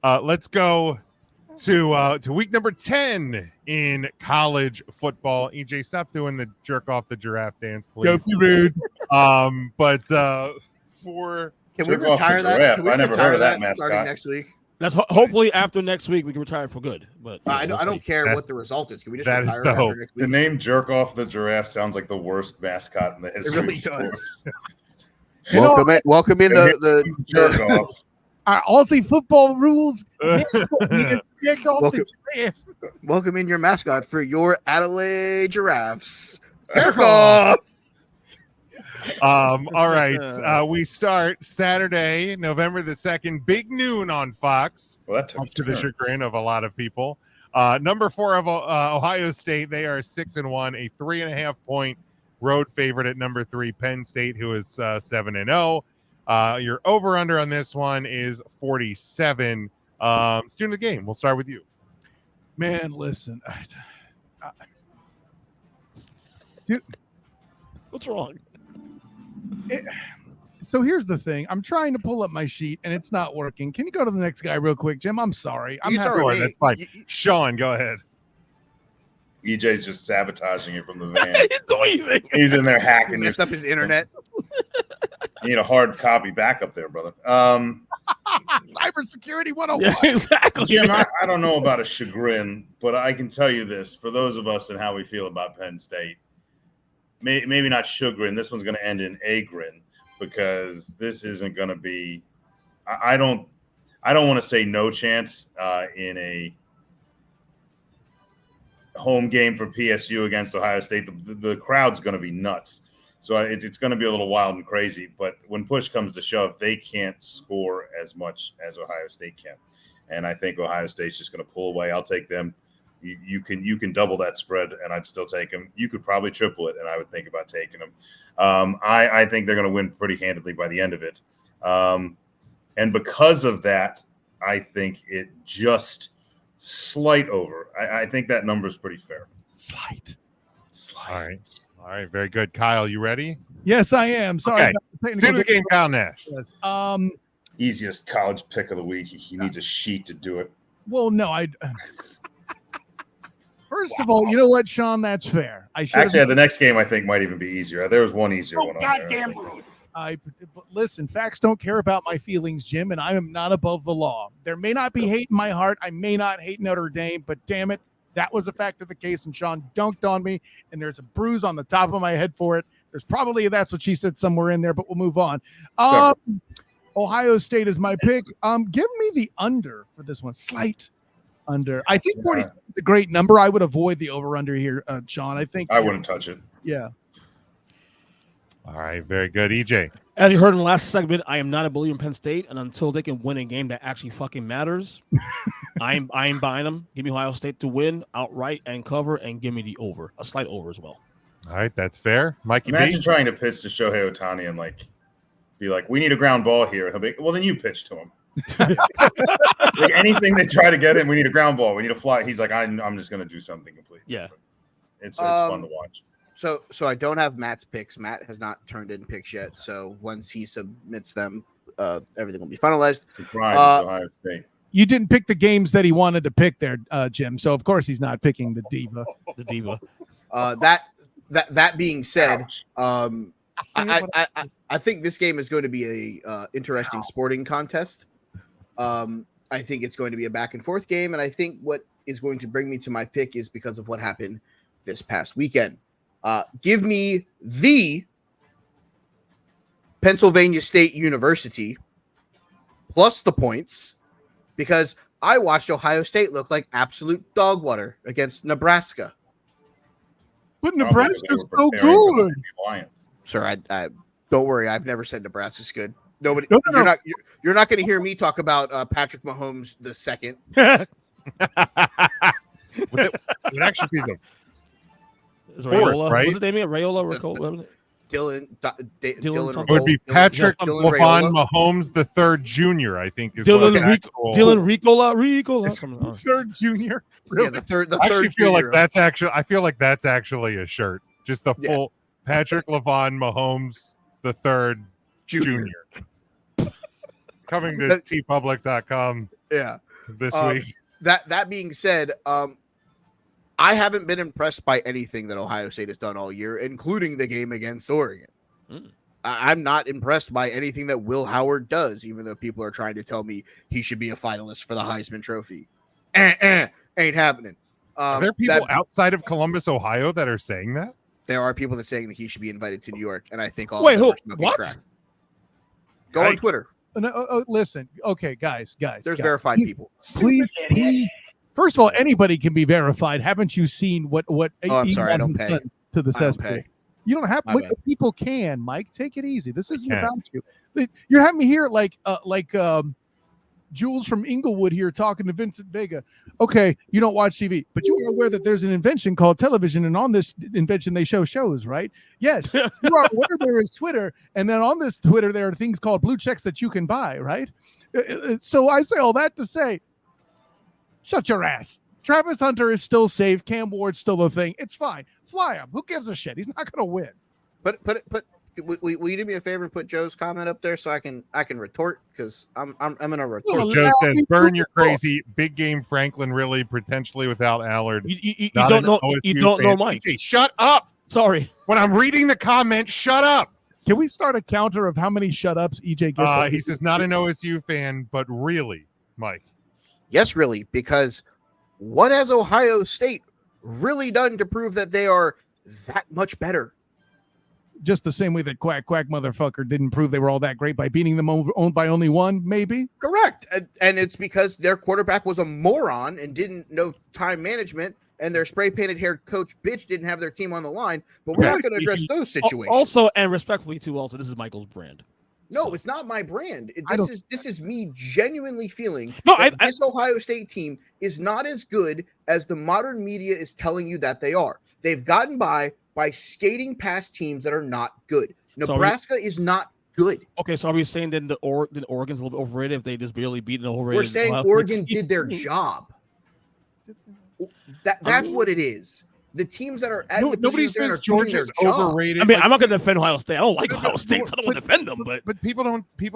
Let's go to week number 10 in college football. EJ, stop doing the jerk off the giraffe dance, please. Don't be rude. But for Can we Jerk off the retire that? giraffe. Can we I never retire heard of that starting mascot. next week? That's hopefully after next week we can retire for good. But I we'll don't see. care That- what the result is. Can we just that is retire the after hope. next The week? name Jerk Off the Giraffe sounds like the worst mascot in the history really of sports. does. Welcome in Jerk Off. Our Aussie football rules. Kick off Welcome. the giraffe. welcome in your mascot for your Adelaide Giraffes. Jerk off. all right. We start Saturday, November the 2nd, big noon on Fox. Well, that took Much a to the turn. chagrin of a lot of people. Number 4 of Ohio State, they are 6-1, a 3.5 point road favorite at number 3, Penn State, who is 7-0. Your over under on this one is 47. Student of the game, we'll start with you. Man, listen. What's wrong? So here's the thing. I'm trying to pull up my sheet and it's not working. Can you go to the next guy real quick, Jim? I'm sorry. I'm You having- start with Sure, me. that's fine. You- Sean, go ahead. EJ's just sabotaging it from the I van. didn't do anything. He's in there you hacking. messed up his internet. You need a hard copy backup there, brother. Cybersecurity 101. Yeah, exactly. Jim, I don't know about a chagrin, but I can tell you this: for those of us and how we feel about Penn State, maybe not chagrin. This one's going to end in a grin because this isn't going to be. I don't want to say no chance in a home game for PSU against Ohio State. The crowd's going to be nuts. So it's going to be a little wild and crazy. But when push comes to shove, they can't score as much as Ohio State can. And I think Ohio State's just going to pull away. I'll take them. You can double that spread, and I'd still take them. You could probably triple it, and I would think about taking them. I think they're going to win pretty handedly by the end of it. And because of that, I think it just slight over. I think that number is pretty fair. Slight. All right, very good. Kyle, you ready? Yes, I am. Sorry. Okay. about the technical Student of the game, Kyle Nash. difficulties. Easiest college pick of the week. He needs a sheet to do it. Well, no, First of all, you know what, Sean? That's fair. I should Actually, the next game I think might even be easier. There was one easier one on there. but listen, facts don't care about my feelings, Jim, and I am not above the law. There may not be hate in my heart. I may not hate Notre Dame, but damn it, that was a fact of the case, and Sean dunked on me, and there's a bruise on the top of my head for it. There's probably That's What She Said somewhere in there, but we'll move on. Ohio State is my pick. Give me the under for this one. Slight under. I think 40 is a great number. I would avoid the over-under here, Sean. I think I wouldn't touch it. Yeah. All right, very good. EJ. As you heard in the last segment, I am not a believer in Penn State, and until they can win a game that actually fucking matters, I am buying them. Give me Ohio State to win outright and cover, and give me the over, a slight over as well. All right, that's fair. Mikey Imagine B. trying to pitch to Shohei Ohtani and be like, we need a ground ball here. And he'll be, well, then you pitch to him. Like anything they try to get him, we need a ground ball. We need a fly. He's like, I'm just going to do something completely different. It's fun to watch. So I don't have Matt's picks. Matt has not turned in picks yet. So once he submits them, everything will be finalized. Surprise, Ohio State. You didn't pick the games that he wanted to pick there, Jim. So of course he's not picking the diva. The diva. That being said, I think this game is going to be a interesting sporting contest. I think it's going to be a back and forth game, and I think what is going to bring me to my pick is because of what happened this past weekend. Give me the Pennsylvania State University plus the points, because I watched Ohio State look like absolute dog water against Nebraska. But Probably Nebraska's they were so preparing for good. the Lions. Sir, I don't worry. I've never said Nebraska's good. Nobody, No. you're not going to hear me talk about Patrick Mahomes the second. Would actually be the Is Fourth, Rayola, right? What's his name again? Rayola? Dylan Dylan something. It would be Patrick Dylan LaVon Raiola. Mahomes the third junior, I think. Is what the actual- Ricola. Something else. Third junior. Yeah, the third. I actually feel like junior. that's actually. I feel like that's actually a shirt. Just the Yeah. full Patrick LaVon Mahomes the third junior. Coming to tpublic.com. Yeah. this Um, week. That being said, I haven't been impressed by anything that Ohio State has done all year, including the game against Oregon. Mm. I'm not impressed by anything that Will Howard does, even though people are trying to tell me he should be a finalist for the Heisman Trophy. Ain't happening. Are there people that- outside of Columbus, Ohio, that are saying that? There are people that saying that he should be invited to New York, and I think all Wait, of them who? are smoking What? crack. Go on Yikes. Twitter. No, listen, okay, guys, There's guys, verified people. please. First of all, anybody can be verified. Haven't you seen what Oh, I'm sorry, I Elon don't has pay. done to the I don't cesspool? pay. You don't have My look, bad. people can, Mike. Take it easy. This isn't can. about you. You're having me here like Jules from Inglewood here talking to Vincent Vega. Okay, you don't watch TV, but you are aware that there's an invention called television, and on this invention they show shows, right? Yes, you are aware there is Twitter, and then on this Twitter there are things called blue checks that you can buy, right? So I say all that to say, shut your ass. Travis Hunter is still safe. Cam Ward's still a thing. It's fine. Fly him. Who gives a shit? He's not going to win. Will you do me a favor and put Joe's comment up there so I can retort, because I'm gonna retort. Well, Joe says, me "Burn, too. you're crazy. Big game Franklin, really, potentially without Allard." You Not don't an know. OSU You don't know fan. Mike. EJ, shut up. Sorry. When I'm reading the comment, shut up. Can we start a counter of how many shut-ups EJ gets? He says, not an OSU fan, but really, Mike. Yes, really, because what has Ohio State really done to prove that they are that much better? Just the same way that Quack motherfucker didn't prove they were all that great by beating them owned by only one, maybe. Correct. And it's because their quarterback was a moron and didn't know time management, and their spray-painted haired coach bitch didn't have their team on the line. But we're Okay. not going to address those situations. Also, and respectfully too, also, this is Michael's brand. No, So- it's not my brand. I don't- This is me genuinely feeling No, that I- this Ohio State team is not as good as the modern media is telling you that they are. They've gotten by skating past teams that are not good. So Nebraska is not good. Okay, so are we saying then the Oregon's a little bit overrated if they just barely beat an overrated? We're saying Ohio State Oregon team? did their job. That's what it is. The teams that are at the Nobody positions they're in says are doing Georgia's their job. overrated. I mean, Like, I'm not going to defend Ohio State. I don't like Ohio State, so I don't want to defend them. But people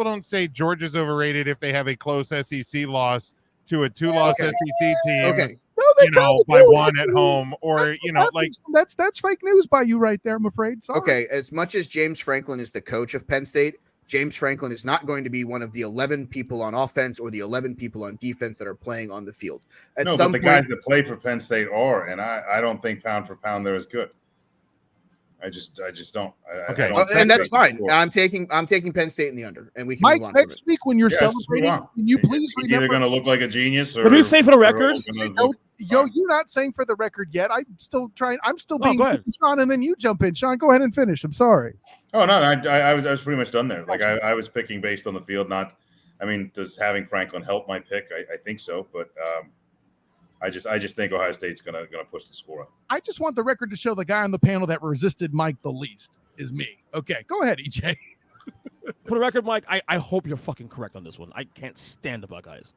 don't say Georgia's overrated if they have a close SEC loss to a two-loss Okay. SEC team. Okay. No, they You know, kinda by do. one at home, or like that's fake news by you right there. I'm afraid. Sorry. Okay, as much as James Franklin is the coach of Penn State, James Franklin is not going to be one of the 11 people on offense or the 11 people on defense that are playing on the field. At No, some but the point, guys that play for Penn State are, and I don't think pound for pound they're as good. I just don't. Okay. I don't well, think and that's they're fine. score. I'm taking Penn State in the under, and we can Mike, move on from next it. week when you're Yeah, let's move celebrating, on. can you please He's either remember? going to look like a genius, or What do we say for the record? Yo, you're not saying for the record yet. I'm still trying. I'm still No, being go ahead. Sean, and then you jump in. Sean, go ahead and finish. I'm sorry. Oh no, I was pretty much done there. Like I was picking based on the field, not. I mean, does having Franklin help my pick? I think so, but I just think Ohio State's gonna push the score up. I just want the record to show the guy on the panel that resisted Mike the least is me. Okay, go ahead, EJ. for the record, Mike, I hope you're fucking correct on this one. I can't stand the Buckeyes.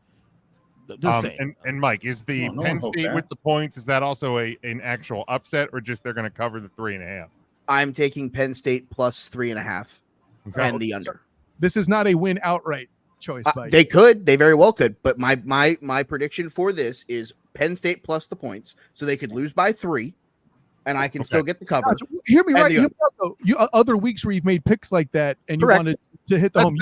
Just saying. and Mike, is the No one Penn hoped State that. with the points? Is that also an actual upset, or just they're going to cover the 3.5? I'm taking Penn State plus 3.5 Okay. and the under. This is not a win outright choice by They could, they very well could, but my prediction for this is Penn State plus the points, so they could lose by 3, and I can still get the cover. Gotcha. Hear me And right. the Hear me out, though. You other weeks where you've made picks like that and you Correct. wanted to hit the home.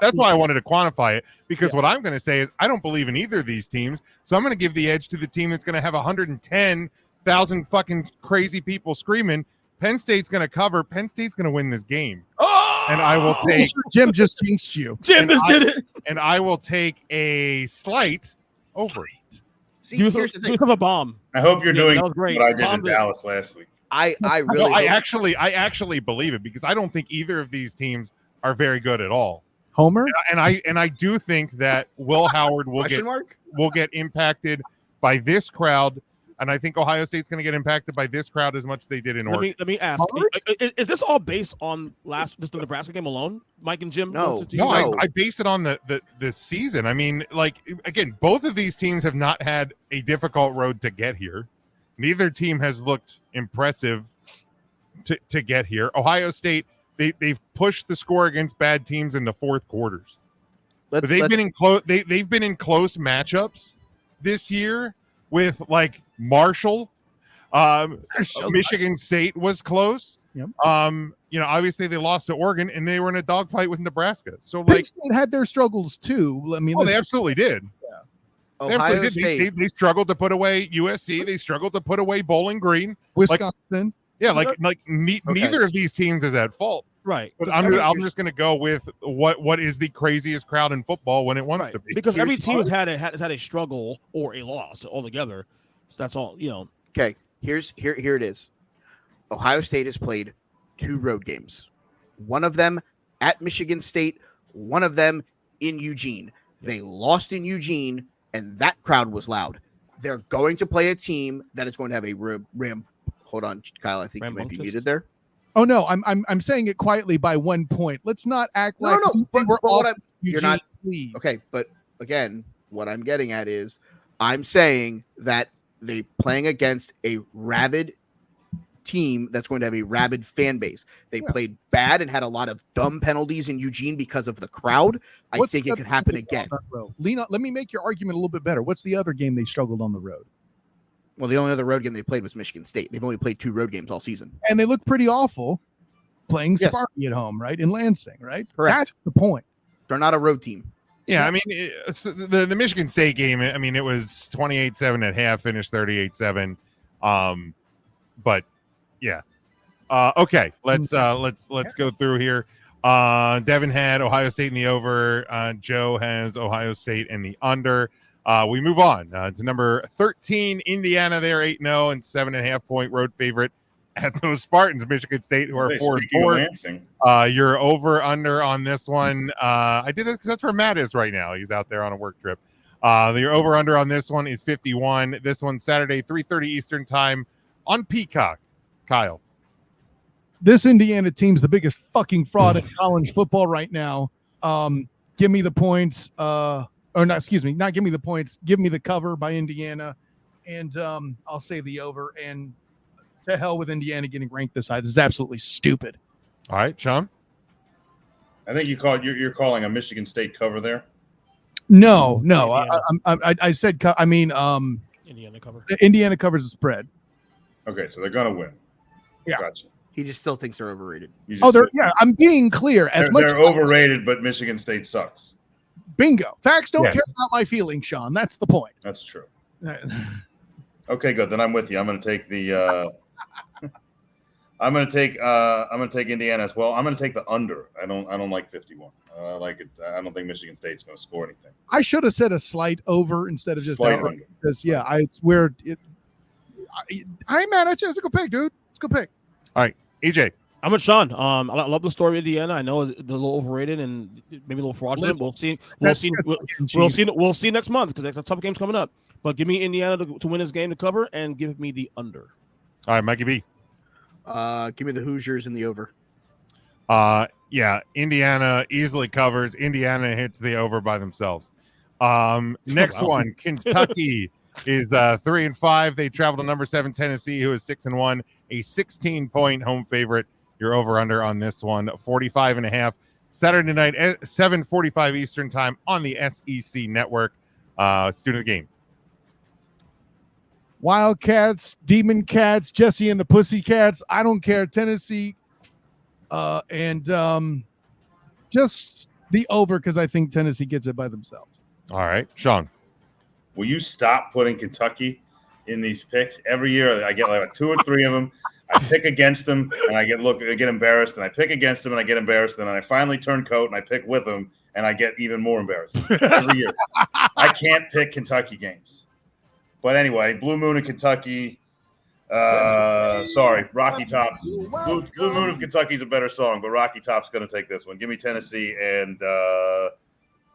That's why I wanted to quantify it, because what I'm going to say is I don't believe in either of these teams, so I'm going to give the edge to the team that's going to have 110,000 fucking crazy people screaming. Penn State's going to cover. Penn State's going to win this game, and I will take Jim just jinxed you. Jim and just I- did it. and I will take a slight over. See, Do here's the thing. yourself a bomb. I hope you're Yeah, doing that was great. what I did in Bombed it. Dallas last week. I No, really I hope- actually believe it, because I don't think either of these teams are very good at all. Homer? And I do think that Will Howard will question mark. get impacted by this crowd, and I think Ohio State's going to get impacted by this crowd as much as they did in Oregon. Let me ask: is this all based on just the Nebraska game alone, Mike and Jim? No. those two No, teams? No. I base it on the season. I mean, like, again, both of these teams have not had a difficult road to get here. Neither team has looked impressive to get here. Ohio State, they've pushed the score against bad teams in the fourth quarters. But they've been in close. They've been in close matchups this year with like Marshall. Michigan State was close. Yep. Obviously they lost to Oregon and they were in a dogfight with Nebraska. So Penn like, State had their struggles too. I mean, they absolutely did. They Ohio absolutely State. did. They struggled to put away USC. They struggled to put away Bowling Green. Wisconsin. Neither of these teams is at fault. Right. But I'm just going to go with what is the craziest crowd in football when it wants to be. Because every Here's team has had a struggle or a loss altogether. So that's all, Okay, here it is. Ohio State has played 2 road games. One of them at Michigan State, one of them in Eugene. They lost in Eugene, and that crowd was loud. They're going to play a team that is going to have a ram. Hold on, Kyle. I think you might be muted there. Oh no, I'm saying it quietly by 1 point. Let's not act like But we're what all you're not. please. Okay, but again, what I'm getting at is I'm saying that they playing against a rabid team that's going to have a rabid fan base. They played bad and had a lot of dumb penalties in Eugene because of the crowd. I think it could happen again. Lena, let me make your argument a little bit better. What's the other game they struggled on the road? Well, the only other road game they played was Michigan State. They've only played 2 road games all season. And they look pretty awful playing Yes. Sparky at home, right? In Lansing, right? Correct. That's the point. They're not a road team. Yeah, I mean, the Michigan State game, I mean, it was 28-7 at half, finished 38-7. But yeah. Okay, let's go through here. Devin had Ohio State in the over. Joe has Ohio State in the under. We move on to number 13, Indiana. They're 8-0 and 7.5 point road favorite at those Spartans, Michigan State, who are 4-4. You're over under on this one. I did this because that's where Matt is right now. He's out there on a work trip. Your over under on this one is 51. This one Saturday, 3:30 Eastern time on Peacock. Kyle. This Indiana team's the biggest fucking fraud in college football right now. Give me the points. Not give me the points. Give me the cover by Indiana. And I'll say the over. And to hell with Indiana getting ranked this high. This is absolutely stupid. All right, Sean. I think you're calling a Michigan State cover there. No. Indiana. I said, Indiana cover. Indiana covers the spread. Okay, so they're gonna win. Yeah. Gotcha. He just still thinks they're overrated. I'm being clear. They're overrated, but Michigan State sucks. Bingo. Facts don't Yes. care about my feelings, Sean. That's the point. That's true. Okay, good. Then I'm with you. I'm gonna take the I'm gonna take Indiana as well. I'm gonna take the under. I don't like 51. I like it. I don't think Michigan State's gonna score anything. I should have said a slight over instead of just Slight outright, under. because I'm mad at you. It's a good pick, dude. It's a good pick. EJ. I'm with Sean. I love the story of Indiana. I know they're a little overrated and maybe a little fraudulent. We'll see. We'll see next month because there's a tough games coming up. But give me Indiana to win this game to cover and give me the under. All right, Mikey B. Give me the Hoosiers in the over. Yeah, Indiana easily covers. Indiana hits the over by themselves. Next one, Kentucky is 3-5. They travel to number 7 Tennessee, who is 6-1, a 16-point home favorite. You're over under on this one, 45.5. Saturday night at 7:45 Eastern time on the SEC network. Let's do the game. Wildcats, Demon Cats, Jesse and the Pussycats. I don't care. Tennessee. And just the over because I think Tennessee gets it by themselves. All right, Sean. Will you stop putting Kentucky in these picks every year? I get like 2 or 3 of them. I pick against them and I get embarrassed, and I pick against them and I get embarrassed, and then I finally turn coat and I pick with them and I get even more embarrassed every year. I can't pick Kentucky games. But anyway, Blue Moon of Kentucky. Sorry, Rocky Top. Blue Moon of Kentucky is a better song, but Rocky Top's going to take this one. Give me Tennessee and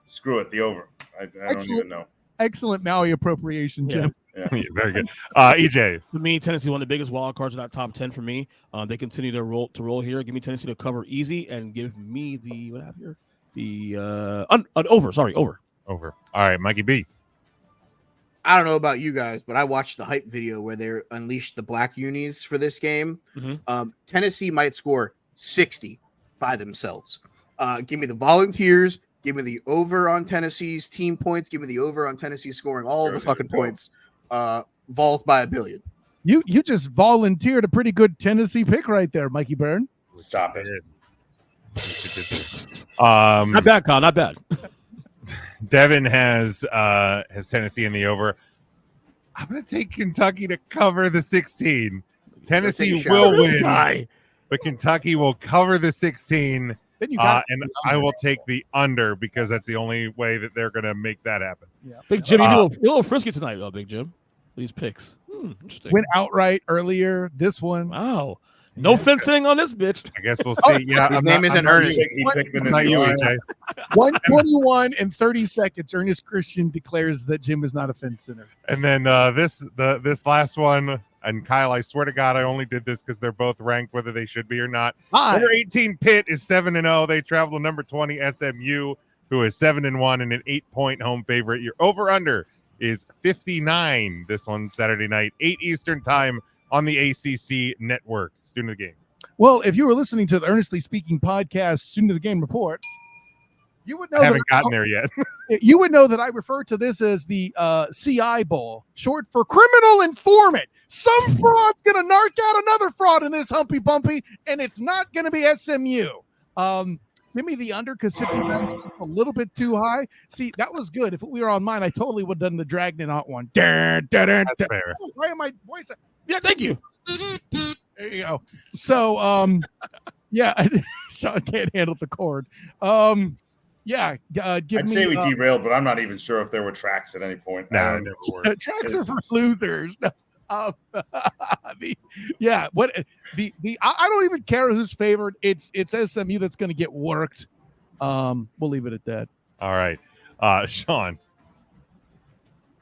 screw it, the over. I don't even know. Excellent Maui appropriation, Jim. Yeah, very good. EJ. For me, Tennessee one of the biggest wild cards in that top 10 for me. They continue to roll here. Give me Tennessee to cover easy and give me the what I have here? The over. Sorry, over. Over. All right, Mikey B. I don't know about you guys, but I watched the hype video where they unleashed the black unis for this game. Mm-hmm. Tennessee might score 60 by themselves. Give me the Volunteers. Give me the over on Tennessee's team points. Give me the over on Tennessee scoring all the fucking points. Vols by 1 billion. You just volunteered a pretty good Tennessee pick right there, Mikey Byrne. Stop it. Not bad, Kyle. Not bad. Devin has Tennessee in the over. I'm going to take Kentucky to cover the 16. Tennessee will win, but Kentucky will cover the 16. Then you got and I will take the under because that's the only way that they're going to make that happen. Big Jim, you're a little frisky tonight, Big Jim. These picks. Interesting. went outright earlier. This one, Wow. No fencing on this bitch. I guess we'll see. Yeah, His name isn't Ernest. He picked the Not you, EJ. 121 and 30 seconds. Ernest Christian declares that Jim is not a fence center. And then this last one, and Kyle, I swear to God, I only did this because they're both ranked, whether they should be or not. Hi. Number 18 Pitt is 7-0. They travel to number 20 SMU, who is 7-1 and an 8-point home favorite. Your over under is 59. This one Saturday night, 8 Eastern time on the ACC network. Student of the game. Well, if you were listening to the Earnestly Speaking podcast, Student of the Game report, you would know I haven't that gotten there yet. you would know that I refer to this as the CI Bowl, short for criminal informant. Some fraud's gonna narc out another fraud in this humpy bumpy, and it's not gonna be SMU. Give me the under because 59 is a little bit too high. See, that was good. If we were on mine, I totally would have done the Dragnet one. That's fair. Why am I voice? Yeah, thank you. There you go. So, yeah, Sean can't handle the cord. Yeah, give I'd me. say we derailed, but I'm not even sure if there were tracks at any point. No, it never worked. Tracks are for losers. No. I don't even care who's favored. It's SMU that's going to get worked. We'll leave it at that. All right, Sean.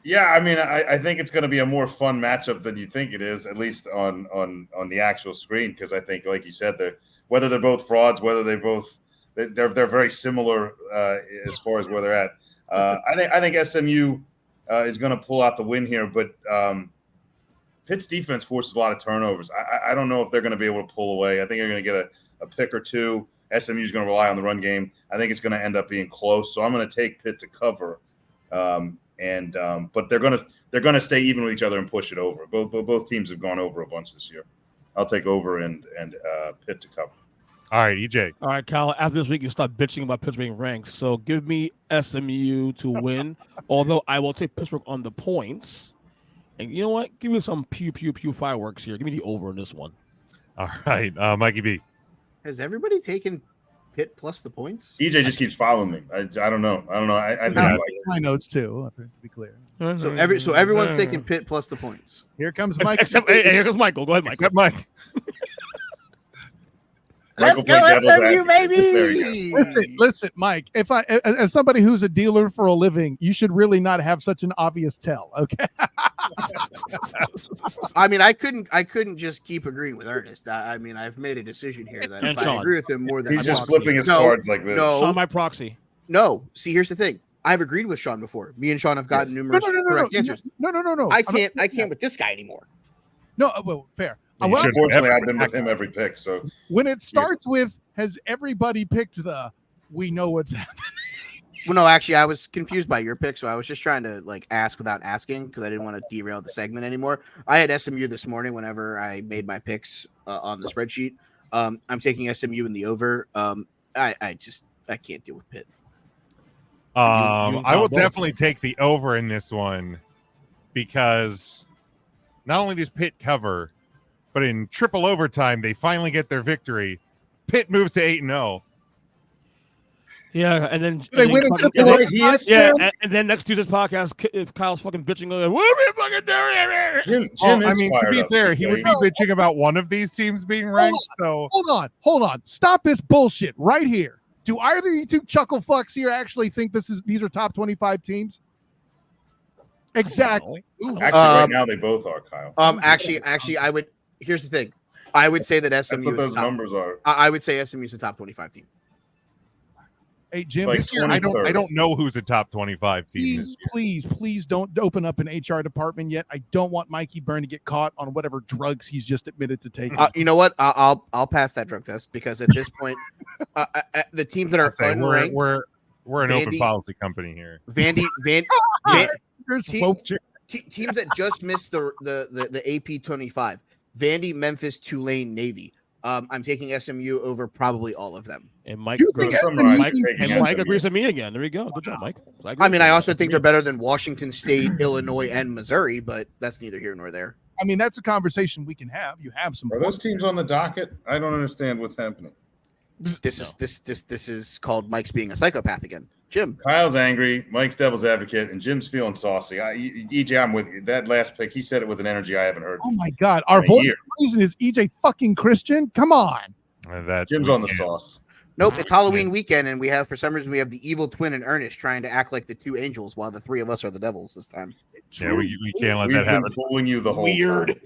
Yeah, I mean, I think it's going to be a more fun matchup than you think it is, at least on the actual screen, because I think, like you said, whether they're both frauds, whether they're very similar as far as where they're at. I think SMU is going to pull out the win here, but Pitt's defense forces a lot of turnovers. I don't know if they're going to be able to pull away. I think they're going to get a pick or two. SMU is going to rely on the run game. I think it's going to end up being close, so I'm going to take Pitt to cover. But they're gonna stay even with each other and push it over. Both teams have gone over a bunch this year. I'll take over and Pitt to cover. All right, EJ. All right, Kyle. After this week, you stop bitching about Pittsburgh being ranked. So give me SMU to win. Although I will take Pittsburgh on the points. And you know what? Give me some pew fireworks here. Give me the over in this one. All right, Mikey B. Has everybody taken Pitt plus the points? EJ just keeps following me. I don't know. I think I like it. My notes too. To be clear. So everyone's taking Pitt plus the points. Here comes Mike. Except here comes Michael. Go ahead, Michael. Except Mike. Let's Michael go played devil's SMU, advocate. There baby! you go. Listen, Mike. If I, as somebody who's a dealer for a living, you should really not have such an obvious tell. Okay. I mean, I couldn't just keep agreeing with Ernest. I mean, I've made a decision here that And if I Sean. agree with him more than He's just I'm flipping his No, cards like this. no. Sean, my proxy. No, see, here's the thing. I've agreed with Sean before. Me and Sean have gotten numerous correct answers. No. I can't with this guy anymore. No, well, fair. You Well, shouldn't Unfortunately, ever I've been with attack him every pick. So when it starts with, has everybody picked the? We know what's happening. Well, no, actually, I was confused by your pick, so I was just trying to ask without asking because I didn't want to derail the segment anymore. I had SMU this morning whenever I made my picks on the spreadsheet. I'm taking SMU in the over. I can't deal with Pitt. I will definitely take the over in this one because not only does Pitt cover, but in triple overtime, they finally get their victory. Pitt moves to 8-0. Yeah, and then They win in fucking- triple and then- overtime. Yeah, and then next Tuesday's podcast, if Kyle's fucking bitching, what are we fucking doing? Jim I is mean, to fired be up, fair, he would okay? be bitching about one of these teams being ranked. So Hold on. Stop this bullshit right here. Do either of you two chuckle fucks here actually think these are top 25 teams? Exactly. Ooh. Actually, right now they both are, Kyle. Actually, I would. Here's the thing. I would say that That's SMU what is those top, numbers are. I would say SMU is a top 25 team. Hey Jim, Like this year, 23rd. I don't know who's a top 25 team this year. please don't open up an HR department yet. I don't want Mikey Byrne to get caught on whatever drugs he's just admitted to taking. You know what? I'll pass that drug test because at this point, the teams that are Say, unranked, We're an open Vandy- policy company here. Van, There's Te- woke Jim. teams that just missed the AP 25: Vandy, Memphis, Tulane, Navy. I'm taking SMU over probably all of them. And Mike, You agrees- think From SMU Mike, is taking and Mike SMU. agrees with me again. There we go. Good job, Mike. I mean, I also think they're better than Washington State, Illinois, and Missouri, but that's neither here nor there. I mean, that's a conversation we can have. You have some. Are those teams on the docket? I don't understand what's happening. This is called Mike's being a psychopath again. Jim, Kyle's angry, Mike's devil's advocate, and Jim's feeling saucy. EJ, I'm with you. That last pick, he said it with an energy I haven't heard. Oh my God, our A voice year. of reason is EJ fucking Christian. Come on. That Jim's we on the can't- sauce. nope, it's Halloween weekend, and for some reason we have the evil twin and Ernest trying to act like the two angels while the three of us are the devils this time. Yeah, we can't let We've that been happen. fooling you the whole Weird. time.